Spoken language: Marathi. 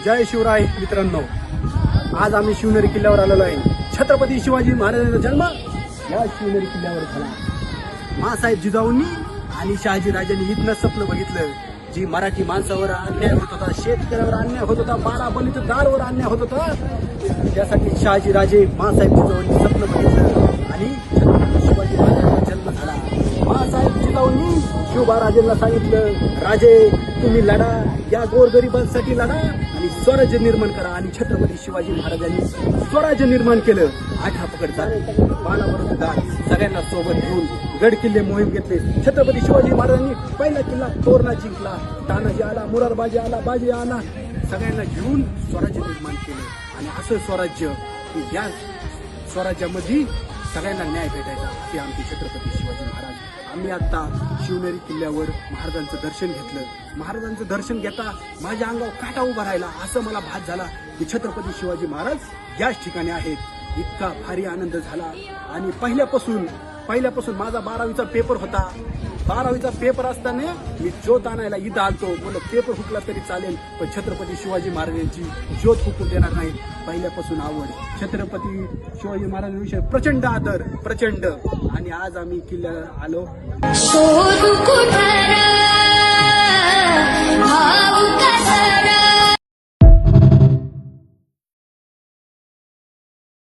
जय शिवराय मित्रांनो, आज आम्ही शिवनेरी किल्ल्यावर आलेलो आहे. छत्रपती शिवाजी महाराजांचा जन्म या शिवनेरी किल्ल्यावर झाला. माँसाहेब जिजाऊंनी आणि शहाजी राजांनी इथनं स्वप्न बघितलं. जी मराठी माणसावर अन्याय होत होता, शेतकऱ्यावर अन्याय होत होता, बारा बलिदारावर अन्याय होत होता, त्यासाठी शहाजी राजे माँसाहेब जिजाऊंनी स्वप्न बघितलं आणि छत्रपती शिवाजी महाराजांचा जन्म झाला. माँसाहेब जिजाऊंनी शिवबा सांगितलं, राजे तुम्ही लढा, या गोरगरिबांसाठी लढा आणि स्वराज्य निर्माण करा. आणि छत्रपती शिवाजी महाराजांनी स्वराज्य निर्माण केलं. आठा पकडता बाणावर सगळ्यांना सोबत घेऊन गड किल्ले मोहीम घेतले. छत्रपती शिवाजी महाराजांनी पहिला किल्ला तोरणा जिंकला. तानाजी आला, मुरारबाजी आला, बाजी आला, सगळ्यांना घेऊन स्वराज्य निर्माण केलं. आणि असं स्वराज्य की या स्वराज्यामध्ये सगळ्यांना न्याय भेटायचा, ते आमचे छत्रपती शिवाजी महाराज. आम्ही आता शिवनेरी किल्ल्यावर महाराजांचं दर्शन घेतलं. महाराजांचं दर्शन घेता माझ्या अंगावर काटा उभा राहिला. असं मला भास झाला की छत्रपती शिवाजी महाराज याच ठिकाणी आहेत. इतका भारी आनंद झाला. आणि पहिल्यापासून माझा 12वीचा पेपर होता. 12वीचा पेपर असताना मी ज्योत आणायला इथं आलतो. बोल पेपर हुकला तरी चालेल, पण छत्रपती शिवाजी महाराजांची ज्योत हुकून देणार नाही. पहिल्यापासून आवड, छत्रपती शिवाजी महाराजांविषयी प्रचंड आदर, प्रचंड. आणि आज आम्ही किल्ल्याला आलो.